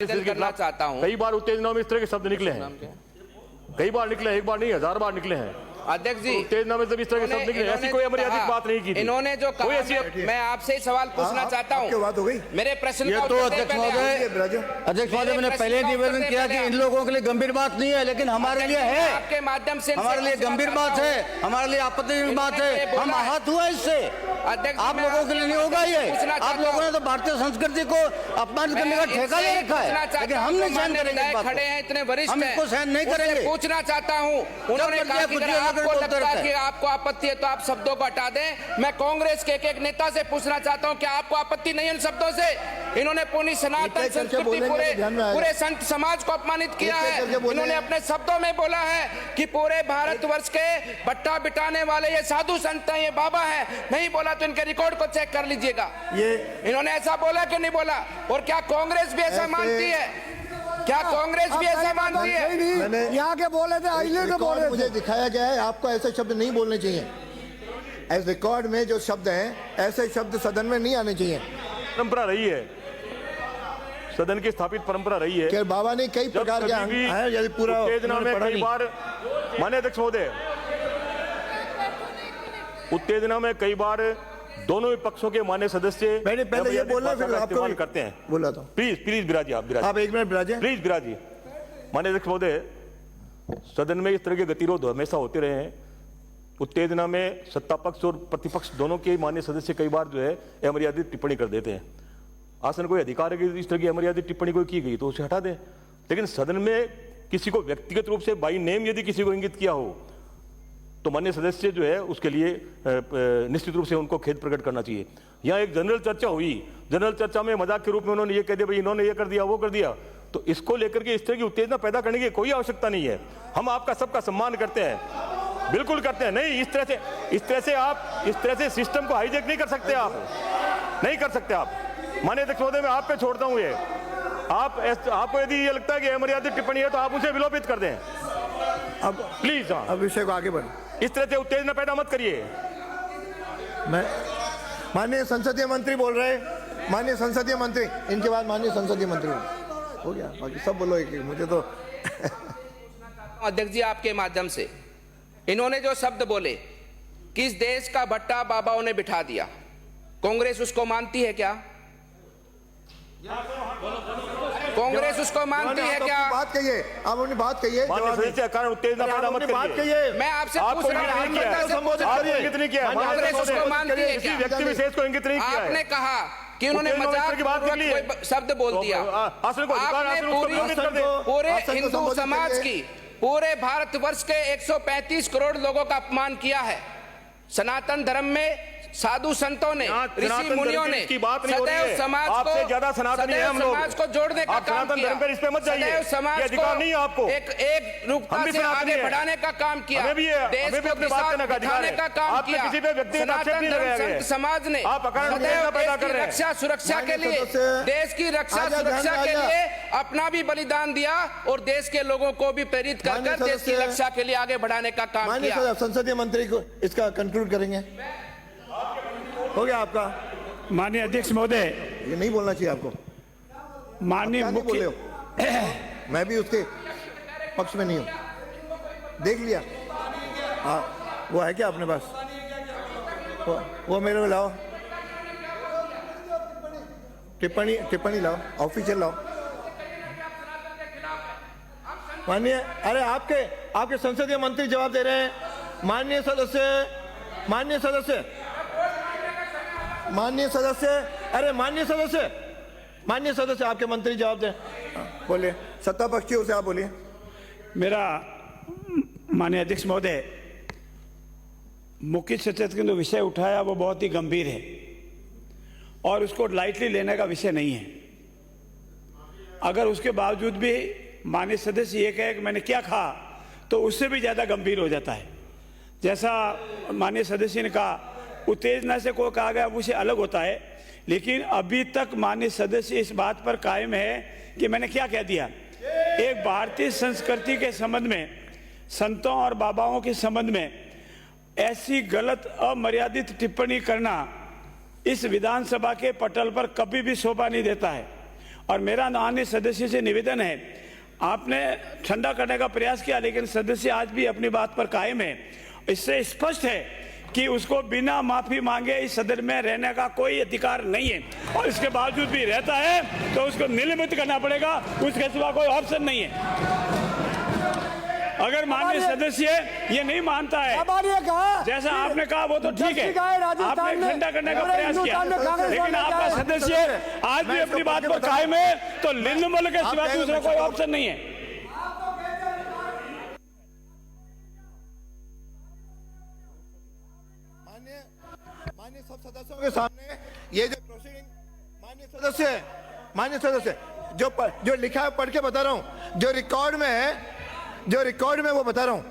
करना चाहता हूं। कई बार उत्तेजनाओं में इस तरह के शब्द निकले हैं, कई बार निकले, एक बार नहीं 1000 बार निकले हैं अध्यक्ष जी। उत्तेजना में जब इस तरह के शब्द निकले, ऐसी कोई अमर्यादित बात नहीं की थी। इन्होंने जो कहा, मैं आपसे ही सवाल पूछना चाहता हूं। बात हो गई मेरे प्रश्न का तो अध्यक्ष महोदय मैंने पहले निवेदन किया कि इन लोगों के लिए गंभीर बात नहीं है, लेकिन हमारे लिए है, आपके माध्यम से हमारे लिए गंभीर बात है, हमारे लिए आपत्तिजनक बात है, हम आहत हुआ इससे। आप लोगों के लिए नहीं होगा ये। आप लोगों ने तो भारतीय संस्कृति को अपमानित करने का ठेका ले रखा है, लेकिन हम नहीं सहन करेंगे। खड़े हैं इतने वरिष्ठ, हम इसको सहन नहीं करेंगे। पूछना चाहता हूँ, उन्होंने कहा कि अगर आपको लगता है कि आपको आपत्ति है तो आप शब्दों को हटा दें। मैं कांग्रेस के एक नेता से पूछना चाहता हूं, क्या आपको आपत्ति नहीं है इन शब्दों से? इन्होंने पूरी सनातन संस्कृति, पूरे संत समाज को अपमानित किया है। इन्होंने अपने शब्दों में बोला है कि पूरे भारतवर्ष के भट्टा बिठाने वाले ये साधु संत हैं, ये बाबा हैं। नहीं बोला तो इनके रिकॉर्ड को चेक कर लीजिएगा। ये इन्होंने ऐसा बोला कि नहीं बोला? और क्या कांग्रेस भी ऐसा मानती है? क्या कांग्रेस भी ऐसा मानती है? मैंने यहाँ के बोले थे, आइले के बोले, मुझे दिखाया गया है आपको ऐसे शब्द नहीं बोलने चाहिए। एज रिकॉर्ड में जो शब्द हैं, ऐसे शब्द सदन में नहीं आने चाहिए। परंपरा रही है, सदन की स्थापित परंपरा रही है कि बाबा ने कई प्रकार के यदि पूरा उत्तेजना में कई बार, माननीय अध्यक्ष महोदय, उत्तेजना में कई बार दोनों पक्षों के मान्य सदस्य मैंने पहले ये बोला, फिर आपको करते हैं। बोला था। प्लीज बिराजी, आप एक मिनट बिराजे, प्लीज बिराजी। माननीय अध्यक्ष महोदय, सदन में इस तरह के गतिरोध हमेशा होते रहे हैं। उत्तेजना में सत्ता पक्ष और प्रतिपक्ष दोनों के मान्य सदस्य कई बार जो है अमर्यादित टिप्पणी कर देते हैं। आसन कोई अधिकार है कि इस तरह की अमर्यादित टिप्पणी कोई की गई तो उसे हटा दें, लेकिन सदन में किसी को व्यक्तिगत रूप से बाई नेम यदि किसी को इंगित किया हो तो मान्य सदस्य जो है उसके लिए निश्चित रूप से उनको खेद प्रकट करना चाहिए। यहाँ एक जनरल चर्चा हुई, जनरल चर्चा में मजाक के रूप में उन्होंने ये कह दिया भाई इन्होंने ये कर दिया, वो कर दिया, तो इसको लेकर के इस तरह की उत्तेजना पैदा करने की कोई आवश्यकता नहीं है। हम आपका सबका सम्मान करते हैं, बिल्कुल करते हैं। नहीं, इस तरह से सिस्टम को हाईजैक नहीं कर सकते, आप नहीं कर सकते। आप माननीय अध्यक्ष महोदय, मैं आप पे छोड़ता हूँ ये। आपको यदि ये लगता है कि अमर्यादित टिप्पणी है तो आप उसे विलोपित कर दें अब प्लीज। हाँ, अब विषय को आगे बढ़, इस तरह से उत्तेजना पैदा मत करिए। मैं माननीय संसदीय मंत्री बोल रहे हैं, माननीय संसदीय मंत्री, इनके बाद माननीय संसदीय मंत्री हो गया, बाकी सब बोलो एक, मुझे तो अध्यक्ष जी आपके माध्यम से इन्होंने जो शब्द बोले कि इस देश का भट्टा बाबाओं ने बिठा दिया, कांग्रेस उसको मानती है क्या? कांग्रेस उसको मानती है क्या? बात कहिए, आप अपनी बात कहिए, कारण उत्तेजना पैदा मत करिए। मैं आपसे पूछ रहा हूं, इंगित नहीं किया, कांग्रेस उसको मानती है क्या? व्यक्ति विशेष को इंगित नहीं किया। आपने कहा कि उन्होंने मजाक की बात कोई शब्द बोल दिया। आपने पूरे हिंदू समाज की, पूरे भारतवर्ष के 135 करोड़ लोगों का अपमान किया है। सनातन धर्म में साधु संतों ने, ऋषि मुनियों ने सदैव समाज को, ज्यादा सनातनी है हम लोग, समाज को जोड़ने का काम किया, इस पे मत जाइए, समाज अधिकार नहीं है आपको, एक रूपता से आगे बढ़ाने का काम किया, देश को दिखाने का काम किया। सनातन धर्म संत समाज ने सदैव देश की रक्षा सुरक्षा के लिए, देश की रक्षा सुरक्षा के लिए अपना भी बलिदान दिया और देश के लोगों को भी प्रेरित कर देश की रक्षा के लिए आगे बढ़ाने का काम किया। संसदीय मंत्री को इसका कंक्लूड करेंगे, हो गया आपका। माननीय अध्यक्ष महोदय, ये नहीं बोलना चाहिए आपको, माननीय मुख्य, मैं भी उसके पक्ष में नहीं हूं, देख लिया। हाँ, वो है क्या अपने पास? वो मेरे को लाओ, टिप्पणी लाओ, ऑफिशियल लाओ। माननीय, अरे आपके संसदीय मंत्री जवाब दे रहे हैं। माननीय सदस्य, अरे माननीय सदस्य आपके मंत्री जवाब दें, बोलिए। सत्ता पक्षियों से आप बोलिए। मेरा माननीय अध्यक्ष महोदय, मुख्य सचेतक ने जो विषय उठाया वो बहुत ही गंभीर है और उसको लाइटली लेने का विषय नहीं है। अगर उसके बावजूद भी माननीय सदस्य ये कहे कि मैंने क्या कहा, तो उससे भी ज़्यादा गंभीर हो जाता है। जैसा माननीय सदस्य ने कहा, उत्तेजना से कोई कहा गया उसे अलग होता है, लेकिन अभी तक माननीय सदस्य इस बात पर कायम है कि मैंने क्या कह दिया। एक भारतीय संस्कृति के संबंध में, संतों और बाबाओं के संबंध में ऐसी गलत अमर्यादित टिप्पणी करना इस विधानसभा के पटल पर कभी भी शोभा नहीं देता है और मेरा माननीय सदस्य से निवेदन है, आपने ठंडा करने का प्रयास किया लेकिन सदस्य आज भी अपनी बात पर कायम है। इससे स्पष्ट है कि उसको बिना माफी मांगे इस सदन में रहने का कोई अधिकार नहीं है, और इसके बावजूद भी रहता है तो उसको निलंबित करना पड़ेगा, उसके सिवा कोई ऑप्शन नहीं है। अगर माननीय सदस्य ये नहीं मानता है, जैसा आपने कहा वो तो ठीक है, आपने ठंडा करने का प्रयास किया, लेकिन आपका सदस्य आज भी अपनी बात पर कायम है, तो निलंबन के सिवा दूसरा कोई ऑप्शन नहीं है। माननीय सब सदस्यों के सामने ये जो प्रोसीडिंग माननीय सदस्य जो लिखा है पढ़ के बता रहा हूं, जो रिकॉर्ड में वो बता रहा हूं।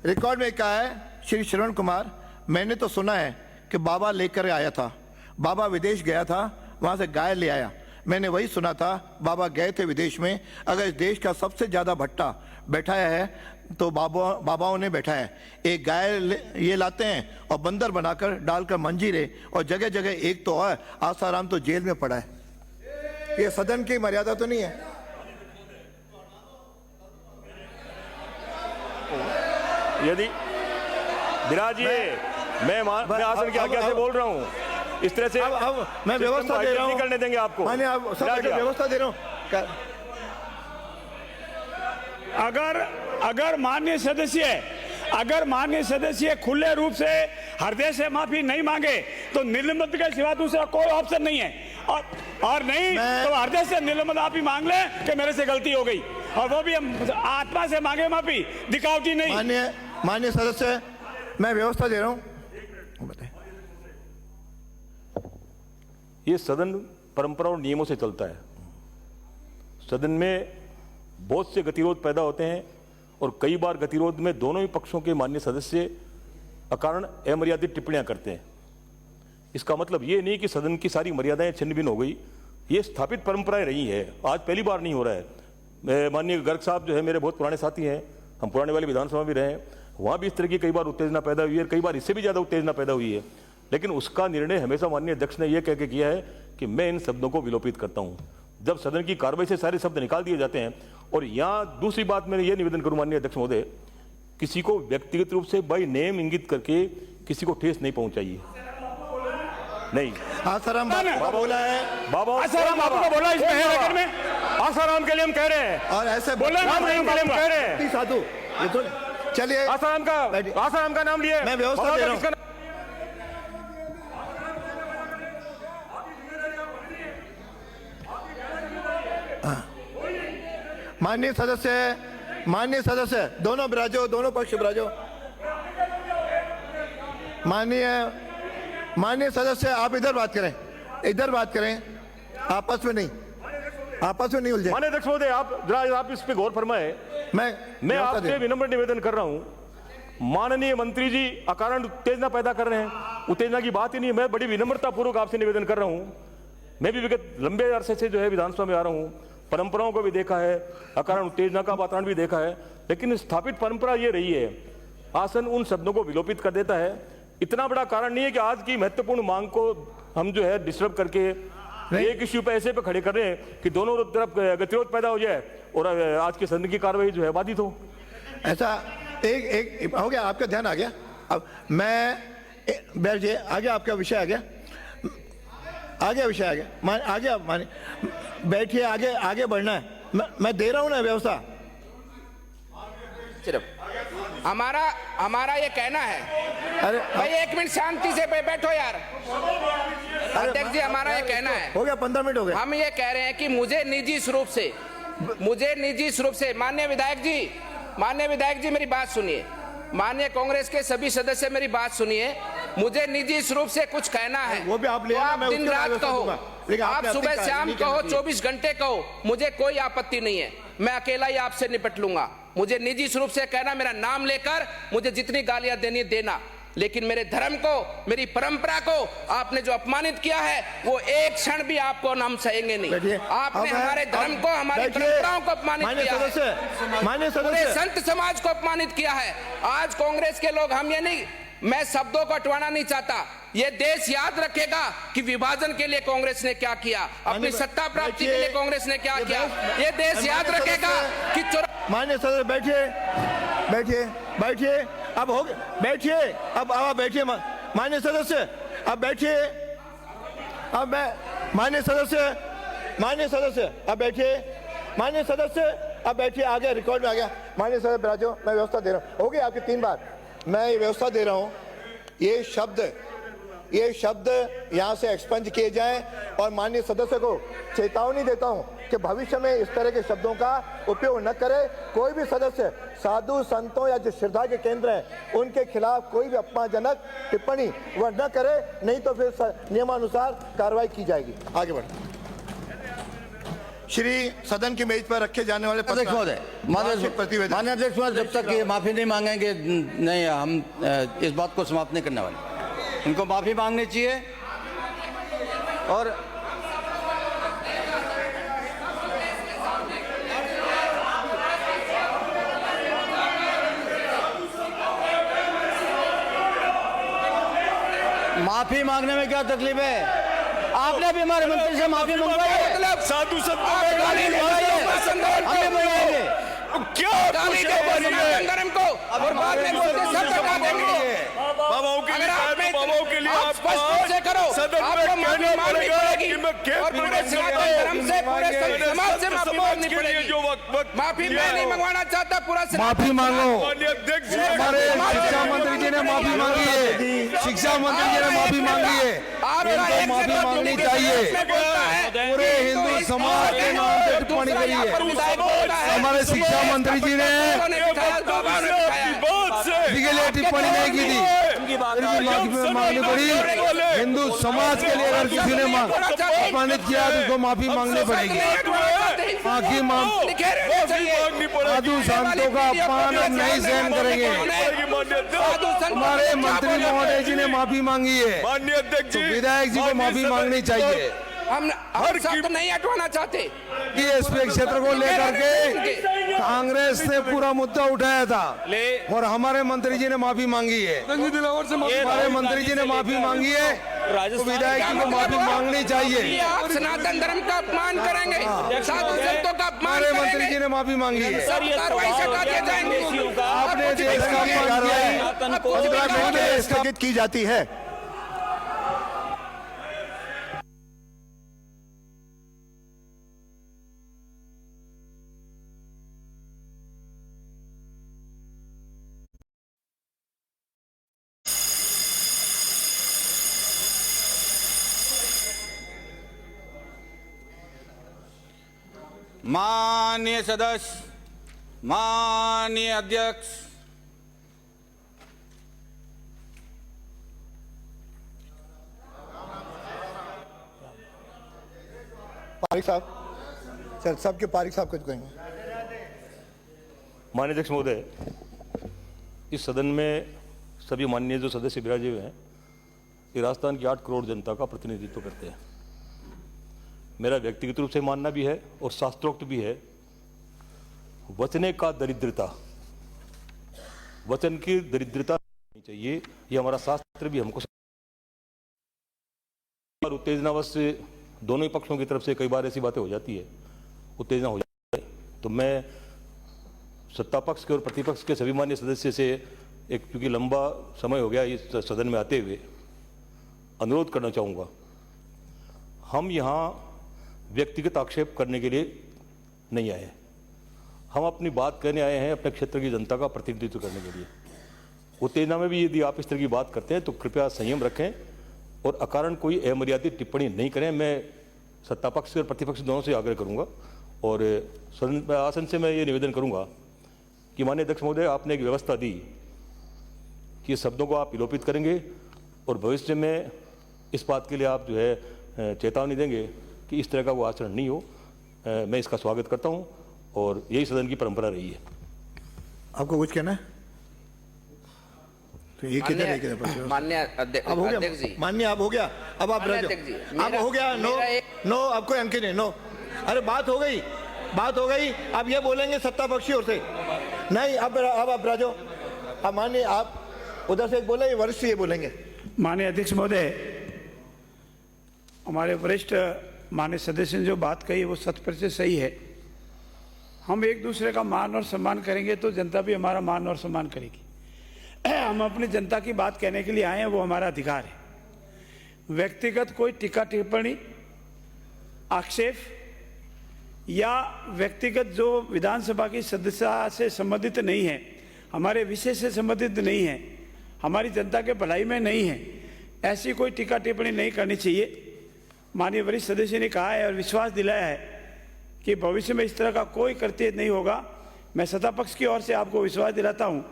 रिकॉर्ड में कहा है, श्री श्रवण कुमार, मैंने तो सुना है कि बाबा लेकर आया था, बाबा विदेश गया था, वहां से गाय ले आया, मैंने वही सुना था, बाबा गए थे विदेश में। अगर इस देश का सबसे ज्यादा भट्टा बैठाया है तो बाबाओं ने बैठा है। एक गाय ये लाते हैं और बंदर बनाकर डालकर मंजीरे, और जगह जगह एक तो और आसाराम तो जेल में पड़ा है। ये सदन की मर्यादा तो नहीं है। यदि विराजिए, मैं आसन की आज्ञा से बोल रहा हूं, इस तरह से अब मैं व्यवस्था दे रहा हूं, करने देंगे आपको। मैंने आप सब व्यवस्था दे रहा हूं। अगर माननीय सदस्य खुले रूप से हृदय से माफी नहीं मांगे तो निलंबित के सिवा दूसरा कोई ऑप्शन नहीं है, और नहीं तो हृदय से निलंबित आप ही मांग ले कि मेरे से गलती हो गई, और वो भी हम आत्मा से मांगे माफी, दिखावटी नहीं। माननीय सदस्य, मैं व्यवस्था दे रहा हूं। ये सदन परंपरा और नियमों से चलता है। सदन में बहुत से गतिरोध पैदा होते हैं, और कई बार गतिरोध में दोनों ही पक्षों के माननीय सदस्य अकारण अमर्यादित टिप्पणियां करते हैं। इसका मतलब ये नहीं कि सदन की सारी मर्यादाएं छिन्न भिन्न हो गई, ये स्थापित परंपराएं रही है, आज पहली बार नहीं हो रहा है। माननीय गर्ग साहब जो है मेरे बहुत पुराने साथी हैं, हम पुराने वाली विधानसभा भी रहे हैं, वहां भी इस तरह की कई बार उत्तेजना पैदा हुई है, कई बार इससे भी ज्यादा उत्तेजना पैदा हुई है, लेकिन उसका निर्णय हमेशा माननीय अध्यक्ष ने यह कह के किया है कि मैं इन शब्दों को विलोपित करता हूं। जब सदन की कार्रवाई से सारे शब्द निकाल दिए जाते हैं, और यहां दूसरी बात मैं ये निवेदन करूं माननीय अध्यक्ष महोदय, किसी को व्यक्तिगत रूप से बाय नेम इंगित करके किसी को ठेस नहीं पहुंचाइए। नहीं, आसाराम बाबा बोला है, बाबा आसाराम बाबा को बोला इसमें है रेकॉर्ड में, आसाराम के लिए हम कह रहे हैं, और ऐसे बोले नाम नहीं के लिए हम कह रहे हैं। साधु, ये तो चलिए, आसाराम का नाम लिए, मैं व्यवस्था दे रहा हूं। माननीय सदस्य दोनों विराजो, दोनों पक्ष विराजो। माननीय सदस्य, आप इधर बात करें, आपस में नहीं उलझे। माननीय अध्यक्ष महोदय, आप इस पे गौर फरमाए। मैं आपसे विनम्र निवेदन कर रहा हूं, माननीय मंत्री जी अकारण उत्तेजना पैदा कर रहे हैं, उत्तेजना की बात ही नहीं है। मैं बड़ी विनम्रता पूर्वक आपसे निवेदन कर रहा हूं, मैं भी विगत लंबे अरसे से जो है विधानसभा में आ रहा हूं, परंपराओं को भी देखा है, अकारण उत्तेजना का वातावरण भी देखा है, लेकिन स्थापित परंपरा ये रही है, आसन उन शब्दों को विलोपित कर देता है। इतना बड़ा कारण नहीं है कि आज की महत्वपूर्ण मांग को हम जो है डिस्टर्ब करके एक इश्यू पे ऐसे पे खड़े कर रहे हैं कि दोनों तरफ गतिरोध पैदा हो जाए और आज के सदन की कार्रवाई जो है बाधित हो। ऐसा एक हो गया, आपका ध्यान आ गया। अब मैं बैठ जाइए, आगे आपका विषय आ गया, माने बैठिए, आगे बढ़ना है। मैं दे रहा हूं ना व्यवस्था। सिर्फ हमारा ये कहना है, अरे भाई एक मिनट शांति से बैठो यार। अध्यक्ष जी, हमारा ये कहना है, हो गया 15 मिनट हो गए। हम ये कह रहे हैं कि मुझे निजी स्वरूप से माननीय विधायक जी मेरी बात सुनिए, माननीय कांग्रेस के सभी सदस्य मेरी बात सुनिए, मुझे निजी स्वरूप से कुछ कहना है। वो भी आप ले आना, मैं दिन उसके रात बाद कहो, लेकिन आप आपने सुबह अपनी शाम नहीं कहो, करनी चाहिए। 24 घंटे कहो, मुझे कोई आपत्ति नहीं है, मैं अकेला ही आपसे निपट लूंगा। मुझे निजी स्वरूप से कहना, मेरा नाम लेकर मुझे जितनी गालियां देनी देना, लेकिन मेरे धर्म को, मेरी परंपरा को आपने जो अपमानित किया है, वो एक क्षण भी आपको हम सहेंगे नहीं। आपने हमारे धर्म को, हमारी परंपराओं को अपमानित किया है, पूरे संत समाज को अपमानित किया है। आज कांग्रेस के लोग, हम ये नहीं, मैं शब्दों को हटवाना नहीं चाहता। ये देश याद रखेगा कि विभाजन के लिए कांग्रेस ने क्या किया, अपनी सत्ता प्राप्ति के लिए कांग्रेस ने क्या किया। ये देश याद रखेगा कि माननीय सदस्य बैठिए, बैठिए, बैठिए, अब हो गया, बैठिए, अब बैठिए माननीय सदस्य, अब बैठिए, अब मैं माननीय सदस्य अब बैठिए, माननीय सदस्य अब बैठिए, आ गया, रिकॉर्ड में आ गया। माननीय सदस्य बैठो, मैं व्यवस्था दे रहा हूँ, हो गया आपके 3 बार, मैं ये व्यवस्था दे रहा हूँ, ये शब्द यहाँ से एक्सपंज किए जाएं और माननीय सदस्य को चेतावनी देता हूँ कि भविष्य में इस तरह के शब्दों का उपयोग न करे। कोई भी सदस्य साधु संतों या जो श्रद्धा के केंद्र हैं उनके खिलाफ कोई भी अपमानजनक टिप्पणी वह न करे, नहीं तो फिर नियमानुसार कार्रवाई की जाएगी। आगे बढ़ श्री सदन की मेज पर रखे जाने वाले अध्यक्ष महोदय, माननीय अध्यक्ष महोदय, जब तक ये माफी नहीं मांगेंगे नहीं, हम इस बात को समाप्त नहीं करने वाले। इनको माफी मांगनी चाहिए और माफी मांगने में क्या तकलीफ है? आपने भी हमारे मंत्री से माफी मंगवाई है। साधु संत धर्म को और बाद में बोलते सब हटा देंगे। बाबाओं के लिए, बाबाओं के लिए आप स्पष्ट रूप से करो, आपको माफी मांगनी पड़ेगी और पूरे सनातन धर्म से, पूरे समाज से माफी मांगनी पड़ेगी। माफी मैं नहीं मंगवाना चाहता, पूरा माफी मांगो। हमारे शिक्षा मंत्री जी ने माफी मांगी है, शिक्षा मंत्री जी ने माफी मांगी है, इनको माफी मांगनी चाहिए। पूरे हिंदू समाज के नाम पे टिप्पणी करी है हमारे शिक्षा मंत्री जी ने, के लिए टिप्पणी नहीं की थी, फिर भी माफी मांगनी पड़ी। हिंदू समाज के लिए अगर किसी ने अपमानित किया तो उसको माफी मांगनी पड़ेगी। साधु संतों का अपमान हम नहीं सहन करेंगे। हमारे मंत्री महोदय जी ने माफी मांगी है, माननीय अध्यक्ष जी, विधायक जी को माफी मांगनी चाहिए। हम हर शब्द नहीं हटवाना चाहते। एसपी क्षेत्र को लेकर के कांग्रेस ने पूरा मुद्दा उठाया था और हमारे मंत्री जी ने माफी मांगी है, हमारे मंत्री जी ने माफी मांगी है, तो विधायक जी को माफी मांगनी चाहिए। आप सनातन धर्म का अपमान करेंगे, साधु संतों का अपमान हमारे मंत्री जी ने माफी मांगी है। कार्रवाई से हटा दिए जाएंगे। आपने देश का अपमान किया है, 15 मिनट में स्थगित की जाती है। माननीय सदस्य, माननीय अध्यक्ष, पारिक साहब, सर सबके पारिक साहब कुछ कहेंगे। माननीय अध्यक्ष महोदय, इस सदन में सभी माननीय जो सदस्य विराजे हुए हैं ये राजस्थान की 8 करोड़ जनता का प्रतिनिधित्व करते हैं। मेरा व्यक्तिगत रूप से मानना भी है और शास्त्रोक्त भी है, वचने का दरिद्रता, वचन की दरिद्रता नहीं चाहिए, ये हमारा शास्त्र भी हमको। और उत्तेजनावश दोनों ही पक्षों की तरफ से कई बार ऐसी बातें हो जाती है, उत्तेजना हो जाती है, तो मैं सत्ता पक्ष के और प्रतिपक्ष के सभी मान्य सदस्य से एक, क्योंकि लंबा समय हो गया इस सदन में आते हुए, अनुरोध करना चाहूँगा। हम यहाँ व्यक्तिगत आक्षेप करने के लिए नहीं आए, हम अपनी बात कहने आए हैं, अपने क्षेत्र की जनता का प्रतिनिधित्व करने के लिए। उत्तेजना में भी यदि आप इस तरह की बात करते हैं तो कृपया संयम रखें और अकारण कोई अमर्यादित टिप्पणी नहीं करें। मैं सत्ता पक्ष और प्रतिपक्ष दोनों से आग्रह करूंगा और सदन आसन से मैं ये निवेदन करूंगा कि माननीय अध्यक्ष महोदय, आपने एक व्यवस्था दी कि शब्दों को आप विलोपित करेंगे और भविष्य में इस बात के लिए आप जो है चेतावनी देंगे कि इस तरह का वो आचरण नहीं हो। मैं इसका स्वागत करता हूं और यही सदन की परंपरा रही है। आपको कुछ कहना है तो ये किधर माननीय अब हो गया, माननीय अब हो गया, अब आप अब हो गया। नो अब कोई अंकित नहीं, नो, अरे बात हो गई, बात हो गई। अब ये बोलेंगे सत्ता पक्षी ओर से नहीं, अब आप राजो, अब माननीय आप उधर से एक बोला, ये वरिष्ठ ये बोलेंगे। माननीय अध्यक्ष महोदय, हमारे वरिष्ठ माननीय सदस्य ने जो बात कही वो 100% सही है। हम एक दूसरे का मान और सम्मान करेंगे तो जनता भी हमारा मान और सम्मान करेगी। हम अपनी जनता की बात कहने के लिए आए हैं, वो हमारा अधिकार है। व्यक्तिगत कोई टीका टिप्पणी, आक्षेप या व्यक्तिगत जो विधानसभा की सदस्यता से संबंधित नहीं है, हमारे विषय से संबंधित नहीं है, हमारी जनता के भलाई में नहीं है, ऐसी कोई टीका टिप्पणी नहीं करनी चाहिए। माननीय वरिष्ठ सदस्य ने कहा है और विश्वास दिलाया है कि भविष्य में इस तरह का कोई कृत्य नहीं होगा। मैं सत्ता पक्ष की ओर से आपको विश्वास दिलाता हूं,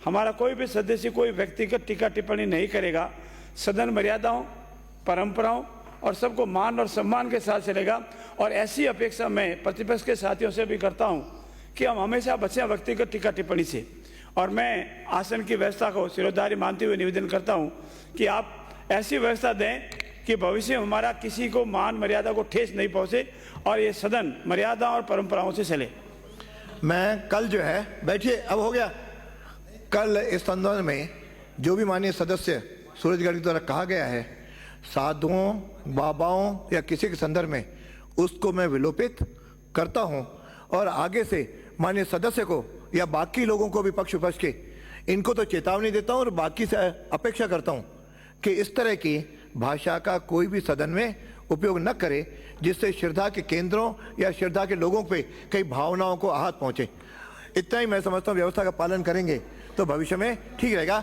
हमारा कोई भी सदस्य कोई व्यक्तिगत टीका टिप्पणी नहीं करेगा। सदन मर्यादाओं, परंपराओं और सबको मान और सम्मान के साथ चलेगा। और ऐसी अपेक्षा मैं प्रतिपक्ष के साथियों से भी करता हूं कि हम हमेशा बचें व्यक्तिगत टीका टिप्पणी से। और मैं आसन की व्यवस्था को सिरोधारी मानते हुए निवेदन करता हूं कि आप ऐसी व्यवस्था दें कि भविष्य में हमारा किसी को मान मर्यादा को ठेस नहीं पहुंचे और ये सदन मर्यादा और परंपराओं से चले। मैं कल जो है, बैठिए, अब हो गया। कल इस संदर्भ में जो भी माननीय सदस्य सूरजगढ़ के द्वारा कहा गया है, साधुओं, बाबाओं या किसी के संदर्भ में, उसको मैं विलोपित करता हूं और आगे से माननीय सदस्य को या बाकी लोगों को भी पक्ष विपक्ष के, इनको तो चेतावनी देता हूं और बाकी से अपेक्षा करता हूं कि इस तरह की भाषा का कोई भी सदन में उपयोग न करे जिससे श्रद्धा के केंद्रों या श्रद्धा के लोगों पे कई भावनाओं को आहत पहुंचे। इतना ही मैं समझता हूं, व्यवस्था का पालन करेंगे तो भविष्य में ठीक रहेगा।